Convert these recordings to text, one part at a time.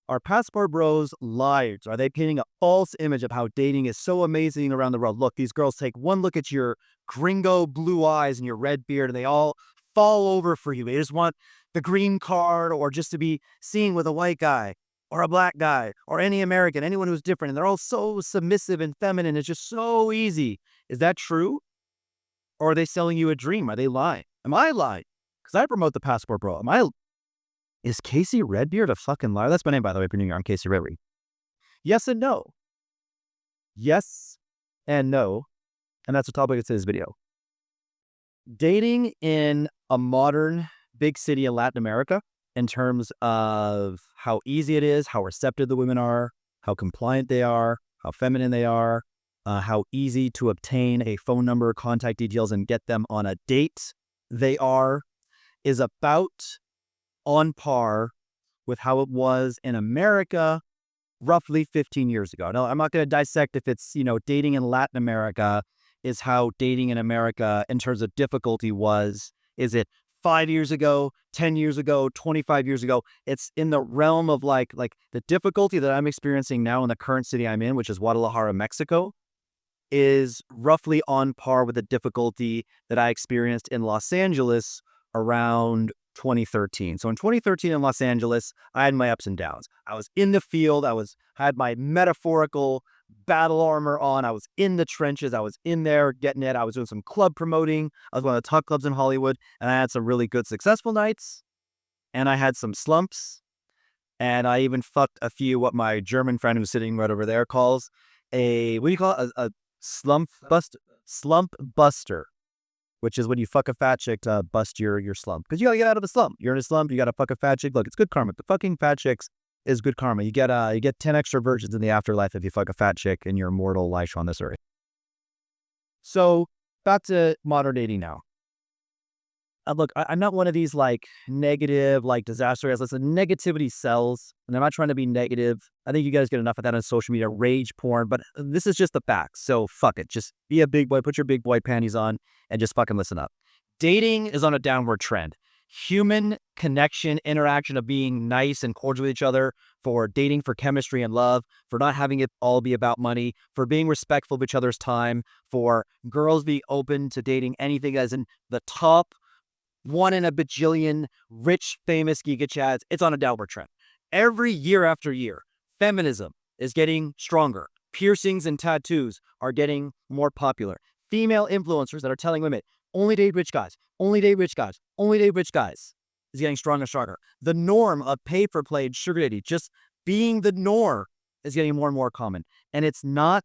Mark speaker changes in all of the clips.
Speaker 1: Are passport bros liars? Are they painting a false image of how dating is so amazing around the world? Look, these girls take one look at your gringo blue eyes and your red beard, and they all fall over for you. They just want the green card or just to be seen with a white guy or a black guy or any American, anyone who's different. And they're all so submissive and feminine. It's just so easy. Is that true? Or are they selling you a dream? Are they lying? Am I lying? Because I promote the passport bro. Is Casey Redbeard a fucking liar? That's my name, by the way, for New York. I'm Casey Redbeard. Yes and no. Yes and no. And that's the topic of today's video. Dating in a modern big city in Latin America, in terms of how easy it is, how receptive the women are, how compliant they are, how feminine they are, how easy to obtain a phone number, contact details, and get them on a date they are, is about on par with how it was in America roughly 15 years ago. Now, I'm not going to dissect if it's, dating in Latin America is how dating in America in terms of difficulty was. Is it 5 years ago, 10 years ago, 25 years ago? It's in the realm of like the difficulty that I'm experiencing now in the current city I'm in, which is Guadalajara, Mexico, is roughly on par with the difficulty that I experienced in Los Angeles around 2013. So in 2013 in Los Angeles, I had my ups and downs. I was in the field. Had my metaphorical battle armor on. I was in the trenches. I was in there getting it. I was doing some club promoting. I was one of the top clubs in Hollywood, and I had some really good successful nights, and I had some slumps, and I even fucked a few, what my German friend who's sitting right over there calls what do you call it? A slump buster, which is when you fuck a fat chick to bust your slump. Because you gotta get out of the slump. You're in a slump, you gotta fuck a fat chick. Look, it's good karma. The fucking fat chicks is good karma. You get 10 extra virgins in the afterlife if you fuck a fat chick in your mortal life on this earth. So back to modern dating now. Look, I'm not one of these negative, disaster. Listen, negativity sells, and I'm not trying to be negative. I think you guys get enough of that on social media, rage porn, but this is just the facts. So fuck it. Just be a big boy, put your big boy panties on, and just fucking listen up. Dating is on a downward trend. Human connection, interaction of being nice and cordial with each other, for dating for chemistry and love, for not having it all be about money, for being respectful of each other's time, for girls being open to dating anything as in the top one in a bajillion rich, famous giga chads. It's on a downward trend. Every year after year, feminism is getting stronger. Piercings and tattoos are getting more popular. Female influencers that are telling women, only date rich guys, only date rich guys, only date rich guys, is getting stronger and stronger. The norm of pay for play and sugar daddy, just being the norm, is getting more and more common. And it's not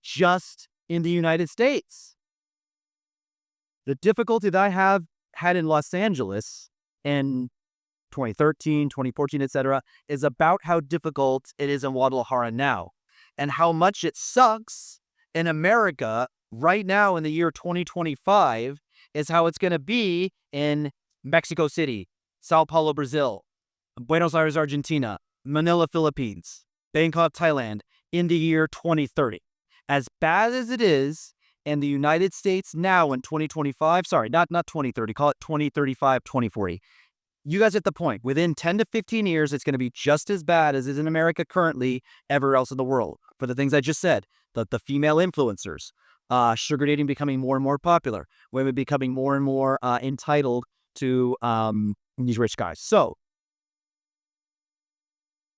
Speaker 1: just in the United States. The difficulty that I had in Los Angeles in 2013, 2014, etc., is about how difficult it is in Guadalajara now, and how much it sucks in America right now in the year 2025 is how it's going to be in Mexico City, Sao Paulo, Brazil, Buenos Aires, Argentina, Manila, Philippines, Bangkok, Thailand in the year 2030. As bad as it is in the United States now in 2025, sorry, not 2030, call it 2035, 2040. You guys get the point. Within 10 to 15 years, it's going to be just as bad as is in America currently, everywhere else in the world. For the things I just said, the female influencers, sugar dating becoming more and more popular, women becoming more and more entitled to these rich guys. So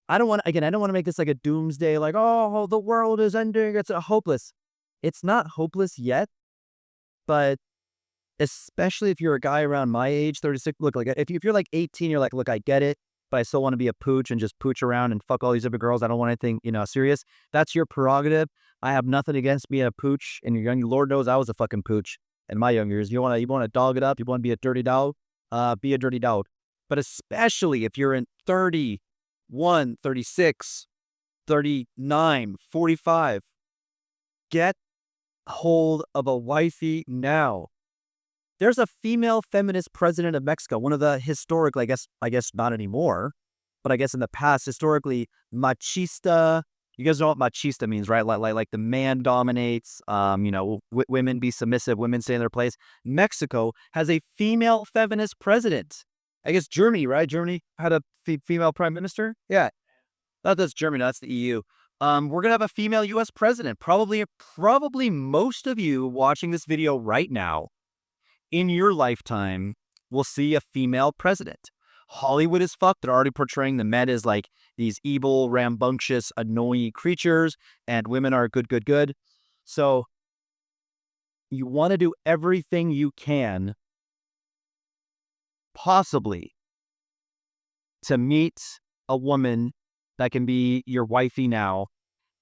Speaker 1: I don't want to make this like a doomsday, oh, the world is ending, it's hopeless. It's not hopeless yet, but especially if you're a guy around my age, 36, look, if you're 18, you're look, I get it, but I still want to be a pooch and just pooch around and fuck all these other girls. I don't want anything, serious. That's your prerogative. I have nothing against being a pooch and you're young. Lord knows I was a fucking pooch in my young years. You want to dog it up. You want to be a dirty dog, be a dirty dog. But especially if you're in 31, 36, 39, 45, get hold of a wifey now. There's a female feminist president of Mexico, one of the historic, I guess not anymore, but I guess in the past, historically machista. You guys know what machista means, right? Like the man dominates, women be submissive, women stay in their place. Mexico has a female feminist president. I guess Germany, right? Germany had a female prime minister. Yeah. That's Germany. That's the EU. We're gonna have a female U.S. president. Probably most of you watching this video right now in your lifetime will see a female president. Hollywood is fucked. They're already portraying the men as like these evil, rambunctious, annoying creatures, and women are good. So you want to do everything you can possibly to meet a woman that can be your wifey now.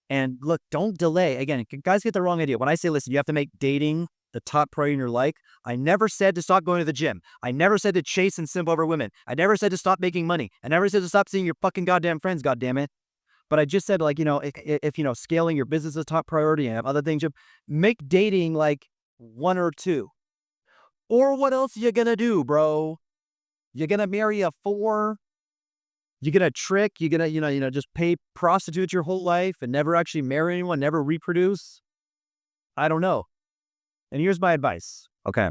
Speaker 1: And look, don't delay. Again, guys get the wrong idea. When I say, listen, you have to make dating the top priority in your life, I never said to stop going to the gym. I never said to chase and simp over women. I never said to stop making money. I never said to stop seeing your fucking goddamn friends, goddammit. But I just said, like, if scaling your business is a top priority and have other things, make dating like 1 or 2. Or what else you gonna do, bro? You're gonna marry a 4? You're gonna trick? You're gonna, just pay prostitutes your whole life and never actually marry anyone, never reproduce? I don't know. And here's my advice. Okay.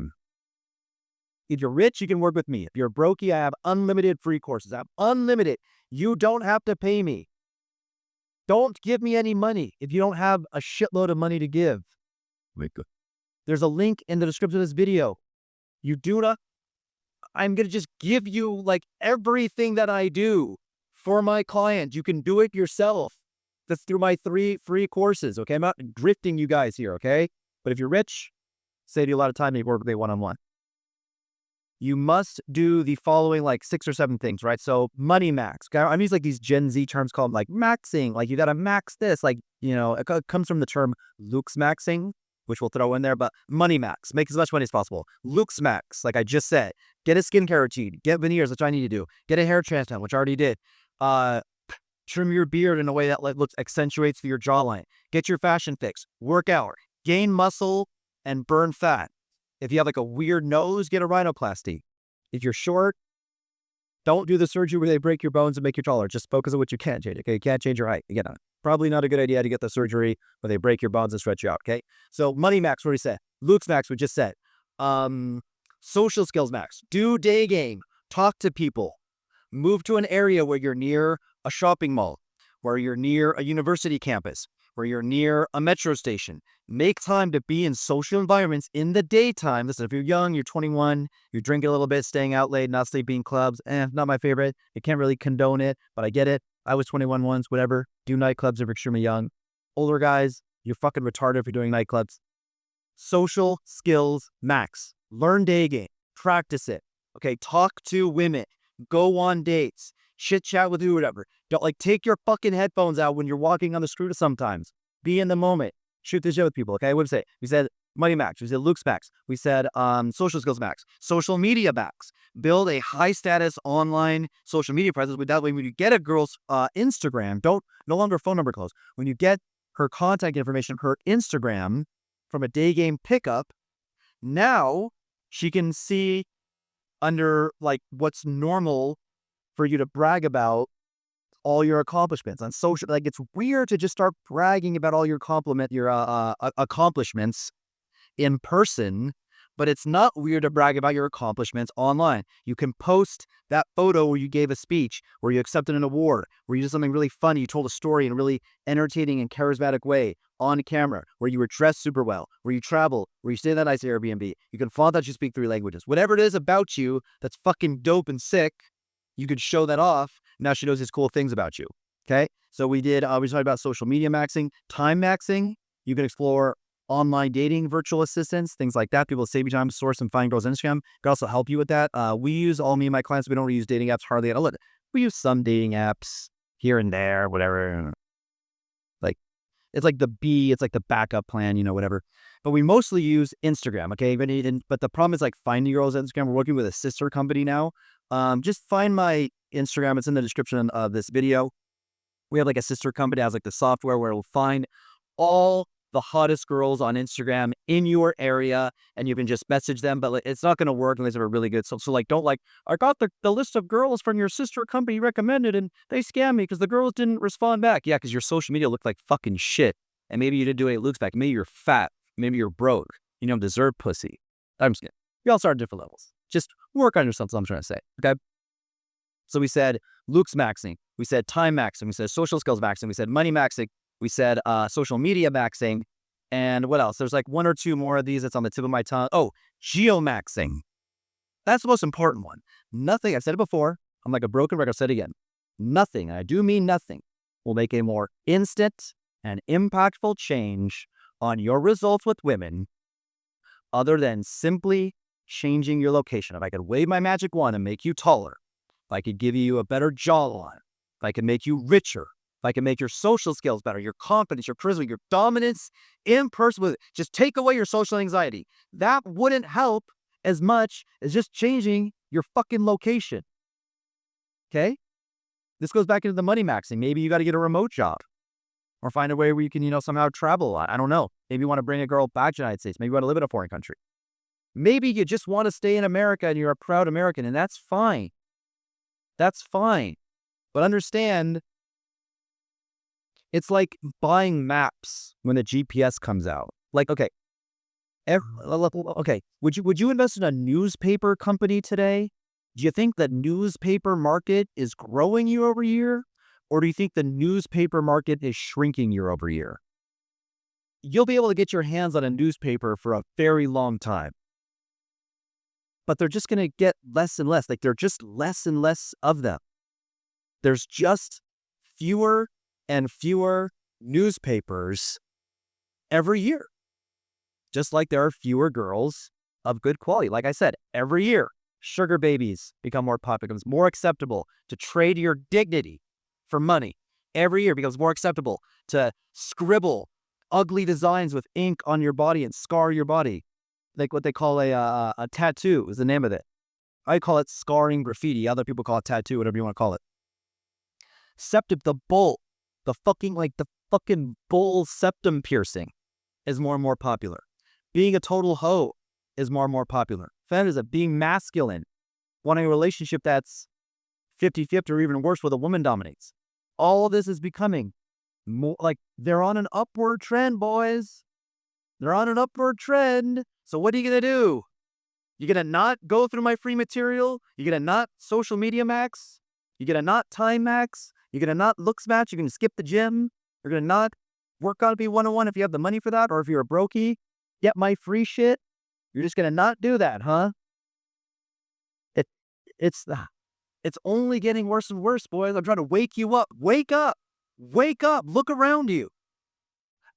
Speaker 1: If you're rich, you can work with me. If you're brokey, I have unlimited free courses. I have unlimited. You don't have to pay me. Don't give me any money if you don't have a shitload of money to give. There's a link in the description of this video. I'm going to just give you like everything that I do for my clients. You can do it yourself. That's through my 3 free courses, okay? I'm not drifting you guys here, okay? But if you're rich, save you a lot of time to work with a one-on-one. You must do the following like 6 or 7 things, right? So money max. Okay? I'm using like these Gen Z terms called like maxing. Like you got to max this. Like, it comes from the term Geo-maxing, which we'll throw in there, but money max. Make as much money as possible. Geo-max, like I just said. Get a skincare routine. Get veneers, which I need to do. Get a hair transplant, which I already did. Trim your beard in a way that accentuates your jawline. Get your fashion fix. Work out. Gain muscle and burn fat. If you have like a weird nose, get a rhinoplasty. If you're short, don't do the surgery where they break your bones and make you taller. Just focus on what you can change. Okay, you can't change your height. Again, probably not a good idea to get the surgery where they break your bones and stretch you out. Okay, so money max, what we said. Luke's max, we just said. Social skills max. Do day game. Talk to people. Move to an area where you're near a shopping mall, where you're near a university campus, where you're near a metro station. Make time to be in social environments in the daytime. Listen, if you're young, you're 21, you're drinking a little bit, staying out late, not sleeping in clubs, not my favorite. You can't really condone it, but I get it. I was 21 once, whatever. Do nightclubs if you're extremely young. Older guys, you're fucking retarded if you're doing nightclubs. Social skills max. Learn day game. Practice it. Okay, talk to women. Go on dates. Chit chat with you, whatever. Don't take your fucking headphones out when you're walking on the street sometimes. Be in the moment. Shoot the shit with people, okay? What did we say? We said money max. We said Luke's max. We said social skills max. Social media max. Build a high status online social media presence. That way, when you get a girl's Instagram, no longer phone number close. When you get her contact information, her Instagram from a day game pickup, now she can see under like what's normal for you to brag about all your accomplishments on social. Like it's weird to just start bragging about all your accomplishments in person, but it's not weird to brag about your accomplishments online. You can post that photo where you gave a speech, where you accepted an award, where you did something really funny, you told a story in a really entertaining and charismatic way on camera, where you were dressed super well, where you travel, where you stay in that nice Airbnb. You can flaunt that you speak 3 languages. Whatever it is about you that's fucking dope and sick, you could show that off. Now she knows these cool things about you. Okay. So we talked about social media maxing, time maxing. You can explore online dating, virtual assistants, things like that. People save you time, source and find girls on Instagram. Could also help you with that. Me and my clients, we don't really use dating apps hardly at all. We use some dating apps here and there, whatever. Like it's like it's like the backup plan, whatever. But we mostly use Instagram. Okay. But the problem is like finding girls on Instagram. We're working with a sister company now. Just find my Instagram. It's in the description of this video. We have like a sister company that has like the software where we'll find all the hottest girls on Instagram in your area, and you can just message them, but it's not going to work unless they're really good. So don't I got the list of girls from your sister company recommended and they scammed me because the girls didn't respond back. Yeah, because your social media looked like fucking shit. And maybe you didn't do any looks back. Maybe you're fat. Maybe you're broke. You don't deserve pussy. I'm just kidding. We all start at different levels. Just work on yourself, is what I'm trying to say. Okay? So we said Luke's maxing. we said time maxing, we said social skills maxing, we said money maxing, we said social media maxing, and what else? There's like one or two more of these that's on the tip of my tongue. Oh, geo-maxing. That's the most important one. Nothing, I've said it before, I'm like a broken record, I'll say it again. Nothing, and I do mean nothing, will make a more instant and impactful change on your results with women other than simply changing your location. If I could wave my magic wand and make you taller, if I could give you a better jawline, if I could make you richer, if I could make your social skills better, your confidence, your charisma, your dominance in person, with just take away your social anxiety, that wouldn't help as much as just changing your fucking location. Okay? This goes back into the money maxing. Maybe you got to get a remote job or find a way where you can, somehow travel a lot. I don't know. Maybe you want to bring a girl back to the United States. Maybe you want to live in a foreign country. Maybe you just want to stay in America and you're a proud American, and that's fine. That's fine. But understand, it's like buying maps when the GPS comes out. Like, okay, would you invest in a newspaper company today? Do you think the newspaper market is growing year over year? Or do you think the newspaper market is shrinking year over year? You'll be able to get your hands on a newspaper for a very long time. But they're just going to get less and less. Like, they're just less and less of them. There's just fewer and fewer newspapers every year. Just like there are fewer girls of good quality. Like I said, every year, sugar babies become more popular. It becomes more acceptable to trade your dignity for money. Every year it becomes more acceptable to scribble ugly designs with ink on your body and scar your body. Like what they call a tattoo is the name of it. I call it scarring graffiti. Other people call it tattoo, whatever you want to call it. Septum, the fucking bull septum piercing is more and more popular. Being a total hoe is more and more popular. Feminism, being masculine, wanting a relationship that's 50-50 or even worse, where the woman dominates. All of this is becoming more like they're on an upward trend, boys. They're on an upward trend. So what are you going to do? You're going to not go through my free material? You're going to not social media max? You're going to not time max? You're going to not looks match? You're going to skip the gym? You're going to not work on be 101 if you have the money for that? Or if you're a brokey, get my free shit? You're just going to not do that, huh? It's only getting worse and worse, boys. I'm trying to wake you up. Wake up. Wake up. Look around you.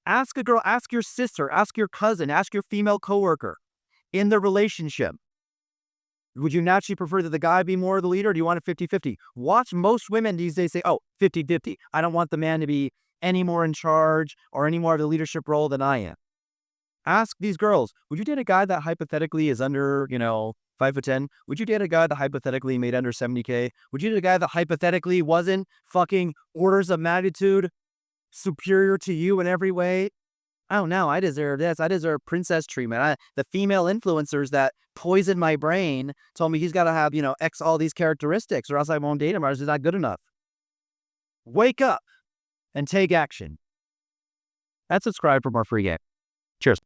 Speaker 1: Ask a girl, ask your sister, ask your cousin, ask your female coworker in the relationship. Would you naturally prefer that the guy be more of the leader, or do you want a 50-50? Watch most women these days say, oh, 50-50. I don't want the man to be any more in charge or any more of the leadership role than I am. Ask these girls, would you date a guy that hypothetically is under, 5'10"? Would you date a guy that hypothetically made under 70K? Would you date a guy that hypothetically wasn't fucking orders of magnitude superior to you in every way? I don't know. I deserve this. I deserve princess treatment. The female influencers that poisoned my brain told me he's got to have, X all these characteristics or else I won't date him, or else he's not good enough. Wake up and take action. And subscribe for more free game. Cheers.